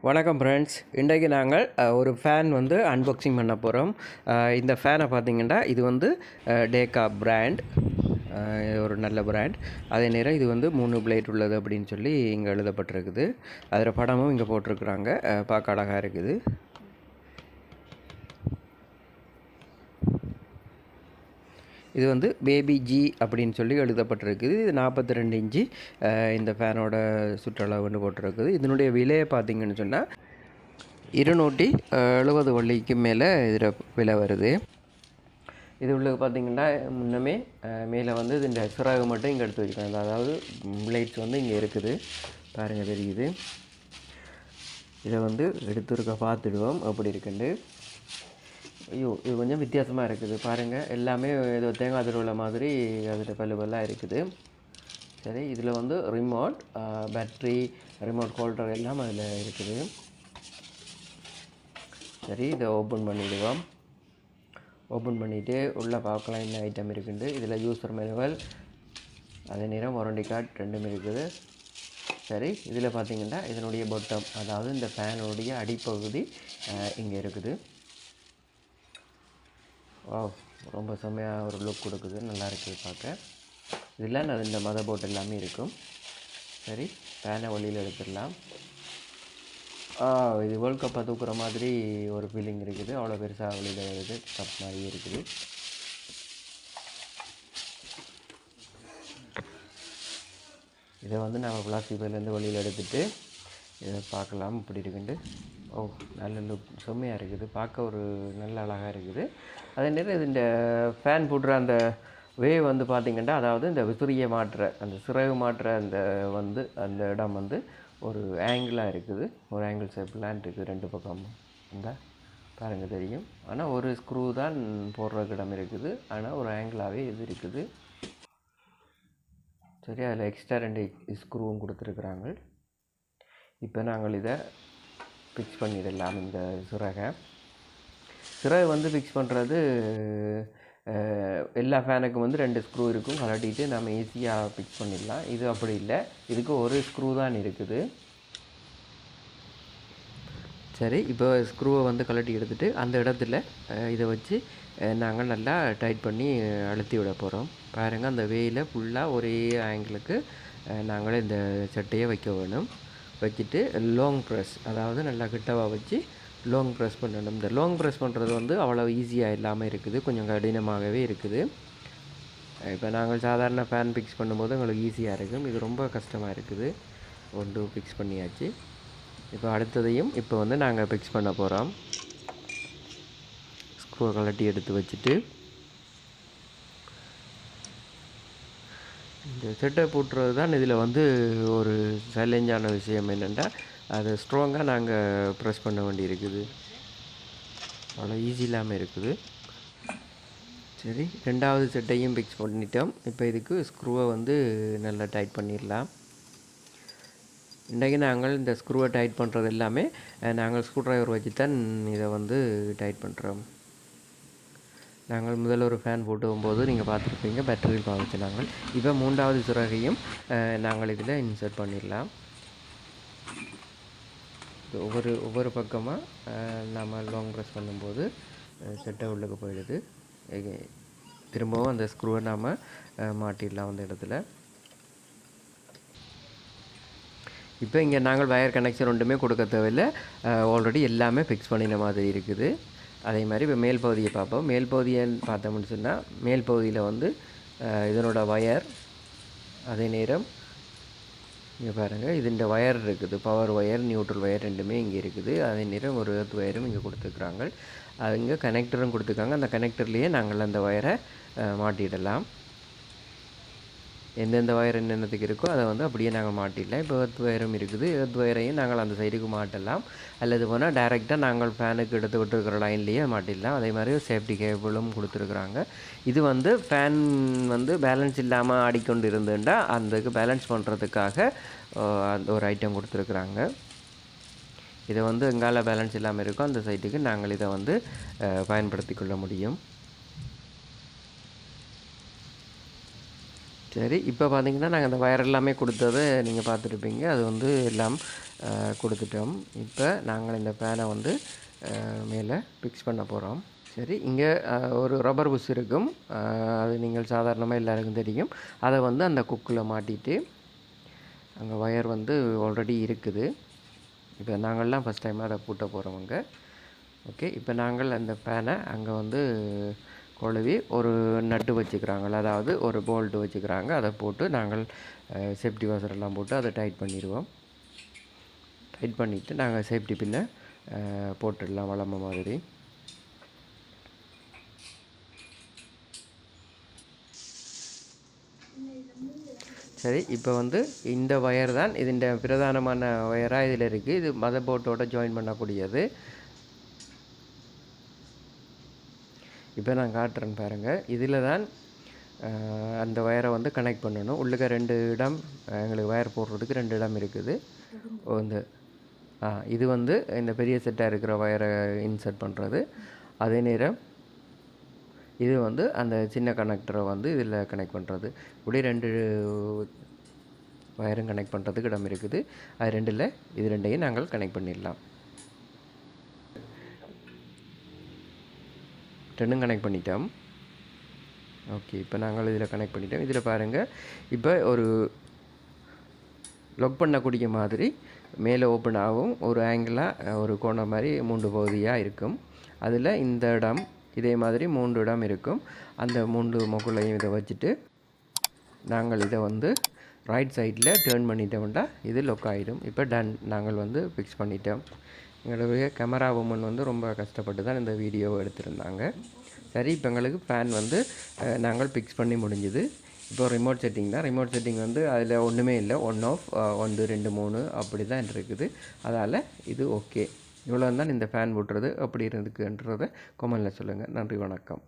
வணக்கம் ஃப்ரெண்ட்ஸ். இன்றைக்கு நாங்கள் ஒரு ஃபேன் வந்து அன்பாக்சிங் பண்ண போகிறோம். இந்த ஃபேனை பார்த்தீங்கன்னா இது வந்து டேக்கா பிராண்ட், ஒரு நல்ல பிராண்ட். அதே நேரம் இது வந்து 3 பிளேட் உள்ளது அப்படின்னு சொல்லி இங்கே எழுதப்பட்டிருக்குது. அதில் படமும் இங்கே போட்டிருக்குறாங்க. பார்க்க அழகாக இருக்குது. இது வந்து பேபி ஜி அப்படின்னு சொல்லி எழுதப்பட்டிருக்குது. இது 42 இன்ச்சு இந்த ஃபேனோட சுற்றளவுன்னு போட்டிருக்குது. இதனுடைய விலையை பார்த்தீங்கன்னு சொன்னால் 270 வள்ளிக்கு மேலே இதில் விலை வருது. இது உள்ள பார்த்தீங்கன்னா முன்னமே மேலே வந்து இந்த சிறகு மட்டும் இங்கே எடுத்து வச்சுருக்காங்க. அதாவது பிளேட்ஸ் வந்து இங்கே இருக்குது, பாருங்கள் தெரியுது. இதை வந்து எடுத்துருக்க பார்த்துடுவோம் எப்படி இருக்குண்டு. ஐயோ, இது கொஞ்சம் வித்தியாசமாக இருக்குது பாருங்கள். எல்லாமே ஏதோ தேங்காய் திருவிழா மாதிரி அதில் பல்லுவெல்லாம் இருக்குது. சரி, இதில் வந்து ரிமோட், பேட்ரி, ரிமோட் ஹோல்டர் எல்லாம் அதில் இருக்குது. சரி, இதை ஓப்பன் பண்ணிவிடுவோம். ஓப்பன் பண்ணிவிட்டு உள்ளே பார்க்கலாம் என்ன ஐட்டம் இருக்குண்டு. இதில் யூசர் மேனுவல், அதே நேரம் வாரண்டி கார்டு ரெண்டும் இருக்குது. சரி, இதில் பார்த்திங்கன்னா இதனுடைய பொட்டம், அதாவது இந்த ஃபேனுடைய அடிப்பகுதி இங்கே இருக்குது. ரொம்ப செம்மையாக ஒரு லுக் கொடுக்குது, நல்லா இருக்குது பார்க்க. இதில் இந்த மதர் போர்ட் எல்லாமே இருக்கும். சரி, ஃபேனை வெளியில் எடுத்துடலாம். இது வேர்ல்ட் கப்பை தூக்குற மாதிரி ஒரு ஃபீலிங் இருக்குது. அவ்வளோ பெருசாக வெளியில் வருது, கப் மாதிரி இருக்குது. இதை வந்து நம்ம பிளாஸ்டிக் பையிலேருந்து வெளியில் எடுத்துகிட்டு இதை பார்க்கலாம் இப்படி இருக்குண்டு. நல்ல லுக் செம்மையாக இருக்குது, பார்க்க ஒரு நல்ல அழகாக இருக்குது. அதே நேரம் இது இந்த ஃபேன் போடுற அந்த வந்து பார்த்திங்கன்னா, அதாவது இந்த விசிறியை மாற்றுற அந்த சிறகு மாற்றுற அந்த இடம் வந்து ஒரு ஆங்கிளாக இருக்குது. ஒரு ஆங்கிள் ஷேப்லாம் இருக்குது ரெண்டு பக்கமும். இந்த பாருங்கள் தெரியும். ஆனால் ஒரு ஸ்க்ரூ தான் போடுறதுக்கு இடம் இருக்குது, ஆனால் ஒரு ஆங்கிளாகவே இது இருக்குது. சரி, அதில் எக்ஸ்ட்ரா 2 ஸ்க்ரூவும் கொடுத்துருக்குறாங்க. இப்போ நாங்கள் இதை ஃபிக்ஸ் பண்ணிடலாம். இந்த சிறகு வந்து ஃபிக்ஸ் பண்ணுறது எல்லா ஃபேனுக்கும் வந்து 2 ஸ்க்ரூ இருக்கும். கலட்டிட்டு நம்ம ஈஸியாக ஃபிக்ஸ் பண்ணிடலாம். இது அப்படி இல்லை, இதுக்கு ஒரு ஸ்க்ரூ தான் இருக்குது. சரி, இப்போ ஸ்க்ரூவை வந்து கலட்டி எடுத்துகிட்டு அந்த இடத்துல இதை வச்சு நாங்கள் நல்லா டைட் பண்ணி அழுத்தி விட போகிறோம். பாருங்கள், அந்த வேயில் ஃபுல்லாக ஒரே ஆங்கிளுக்கு நாங்களே இந்த சட்டையை வைக்க வேணும். வச்சுட்டு லாங் ப்ரெஸ், அதாவது நல்லா கிட்டவாக வச்சு லாங் ப்ரெஸ் பண்ணணும். இந்த லாங் ப்ரெஸ் பண்ணுறது வந்து அவ்வளோ ஈஸியாக இல்லாமல் இருக்குது, கொஞ்சம் கடினமாகவே இருக்குது. இப்போ நாங்கள் சாதாரண ஃபேன் ஃபிக்ஸ் பண்ணும்போது எங்களுக்கு ஈஸியாக இருக்கும், இது ரொம்ப கஷ்டமாக இருக்குது. ஒன்று ஃபிக்ஸ் பண்ணியாச்சு. இப்போ அடுத்ததையும் இப்போ வந்து நாங்கள் ஃபிக்ஸ் பண்ண போகிறோம். ஸ்க்ரூவை கலட்டி எடுத்து வச்சுட்டு இந்த செட்டை போட்டுறது தான் இதில் வந்து ஒரு சேலஞ்சான விஷயம். என்னென்னா அதை ஸ்ட்ராங்காக நாங்கள் ப்ரெஸ் பண்ண வேண்டி இருக்குது, அவ்வளோ ஈஸி இல்லாமல் இருக்குது. சரி, ரெண்டாவது செட்டையும் ஃபிக்ஸ் பண்ணிட்டோம். இப்போ இதுக்கு ஸ்க்ரூவை வந்து நல்லா டைட் பண்ணிடலாம். இன்றைக்கி நாங்கள் இந்த ஸ்க்ரூவை டைட் பண்ணுறது எல்லாமே நாங்கள் ஸ்க்ரூ ட்ரைவர் வச்சு தான் இதை வந்து டைட் பண்ணுறோம். நாங்கள் முதல்ல ஒரு ஃபேன் போட்டு போகும்போது நீங்கள் பார்த்துருப்பீங்க, பேட்டரியில் பாவிச்சு நாங்கள். இப்போ மூன்றாவது சிறகையும் நாங்கள் இதில் இன்சர்ட் பண்ணிடலாம். ஒவ்வொரு பக்கமாக நம்ம லாங் ப்ரெஸ் பண்ணும்போது செட்டை உள்ளுக்கு போயிடுது. திரும்பவும் அந்த ஸ்க்ரூவை நாம் மாட்டிடலாம் அந்த இடத்துல. இப்போ இங்கே நாங்கள் வயர் கனெக்ஷன் ஒன்றுமே கொடுக்க தேவையில்லை, ஆல்ரெடி எல்லாமே ஃபிக்ஸ் பண்ணின மாதிரி இருக்குது. அதே மாதிரி இப்போ மேல் பகுதியை பார்ப்போம். மேல் பகுதியை பார்த்தோம்னு சொன்னால் மேல் பகுதியில் வந்து இதனோட வயர், அதே நேரம் இங்கே பாருங்கள் இது இந்த வயர் இருக்குது, பவர் ஒயர், நியூட்ரல் ஒயர் ரெண்டுமே இங்கே இருக்குது. அதே நேரம் ஒரு எர்த் ஒயரும் இங்கே கொடுத்துருக்குறாங்க. அது இங்கே கனெக்டரும் கொடுத்துருக்காங்க. அந்த கனெக்டர்லேயே நாங்கள் அந்த ஒயரை மாட்டிடலாம். எந்தெந்த ஒயர் என்னென்னத்துக்கு இருக்கோ அதை வந்து அப்படியே நாங்கள் மாட்டிடலாம். இப்போ எர்த் ஒயரும் இருக்குது, எர்த் ஒயரையும் நாங்கள் அந்த சைடுக்கு மாட்டலாம். அல்லது போனால் டைரெக்டாக நாங்கள் ஃபேனுக்கு எடுத்து விட்டுருக்கிற லைன்லேயே மாட்டிடலாம். அதே மாதிரி சேஃப்டி கேபிளும் கொடுத்துருக்குறாங்க. இது வந்து ஃபேன் வந்து பேலன்ஸ் இல்லாமல் ஆடிக்கொண்டு இருந்துட்டா அதுக்கு பேலன்ஸ் பண்ணுறதுக்காக அந்த ஒரு ஐட்டம் கொடுத்துருக்குறாங்க. இதை வந்து எங்கால பேலன்ஸ் இல்லாமல் இருக்கோ அந்த சைட்டுக்கு நாங்கள் இதை வந்து பயன்படுத்தி கொள்ள முடியும். சரி, இப்போ பார்த்தீங்கன்னா, நாங்கள் அந்த வயர் எல்லாமே கொடுத்தத நீங்க பார்த்துருப்பீங்க. அது வந்து எல்லாம் கொடுத்துட்டோம். இப்போ நாங்கள் இந்த ஃபேனை வந்து மேலே ஃபிக்ஸ் பண்ண போகிறோம். சரி, இங்கே ஒரு ரப்பர் புஷ் இருக்கும். அது நீங்கள் சாதாரணமாக எல்லாருக்கும் தெரியும். அதை வந்து அந்த குக்குல மாட்டிட்டு, அங்கே வயர் வந்து ஆல்ரெடி இருக்குது. இப்போ நாங்கள்லாம் ஃபஸ்ட் டைம் அதை பூட்ட போகிறோம். ஓகே, இப்போ நாங்கள் அந்த ஃபேனை அங்கே வந்து கொழுவி ஒரு நட்டு வச்சுக்கிறாங்க, அதாவது ஒரு போல்ட்டு வச்சுக்கிறாங்க. அதை போட்டு நாங்கள் சேஃப்டி வாசர் எல்லாம் போட்டு அதை டைட் பண்ணிடுவோம். டைட் பண்ணிவிட்டு நாங்கள் சேஃப்டி பின்னை போட்டுடலாம் வளம மாதிரி. சரி, இப்போ வந்து இந்த ஒயர் தான் இதுண்ட பிரதானமான ஒயராக இதில் இருக்குது. இது மதர் போர்ட்டோட ஜாயின் பண்ணக்கூடியது. இப்போ நான் காட்டுறேன் பாருங்கள். இதில் தான் அந்த ஒயரை வந்து கனெக்ட் பண்ணணும். உள்ளுக்க 2 இடம் எங்களுக்கு ஒயர் போடுறதுக்கு 2 இடம் இருக்குது. இந்த இது வந்து இந்த பெரிய செட்டாக இருக்கிற ஒயரை இன்சர்ட் பண்ணுறது. அதே நேரம் இது வந்து அந்த சின்ன கனெக்டரை வந்து இதில் கனெக்ட் பண்ணுறது. இப்படி 2 ஒயரும் கனெக்ட் பண்ணுறதுக்கு இடம் இருக்குது. அது 2ல் இது 2ஐயும் நாங்கள் கனெக்ட் பண்ணிடலாம். 2ம் கனெக்ட் பண்ணிட்டோம். ஓகே, இப்போ நாங்கள் இதில் கனெக்ட் பண்ணிட்டோம். இதில் பாருங்கள், இப்போ ஒரு லாக் பண்ணக்கூடிய மாதிரி மேலே ஓப்பன் ஆகும். ஒரு ஆங்கிளாக ஒரு கோணம் மாதிரி 3 பகுதியாக இருக்கும். அதில் இந்த இடம் இதே மாதிரி 3 இடம் இருக்கும். அந்த 3 முகளையும் இதை வச்சுட்டு நாங்கள் இதை வந்து ரைட் சைடில் டேர்ன் பண்ணிட்டோம்னா இது லொக் ஆகிடும். இப்போ டன், நாங்கள் வந்து ஃபிக்ஸ் பண்ணிட்டோம். எங்களுடைய கேமரா உமன் வந்து ரொம்ப கஷ்டப்பட்டு தான் இந்த வீடியோவை எடுத்திருந்தாங்க. சரி, இப்போ எங்களுக்கு ஃபேன் வந்து நாங்கள் ஃபிக்ஸ் பண்ணி முடிஞ்சுது. இப்போ ரிமோட் செட்டிங் தான். ரிமோட் செட்டிங் வந்து அதில் ஒன்றுமே இல்லை. 1 ஆஃப் 1 2 3 அப்படி தான் இருக்குது. அதால் இது ஓகே. இவ்வளோ தான் இந்த ஃபேன் போட்டுறது அப்படி இருக்குன்றதை கமெண்டில் சொல்லுங்கள். நன்றி, வணக்கம்.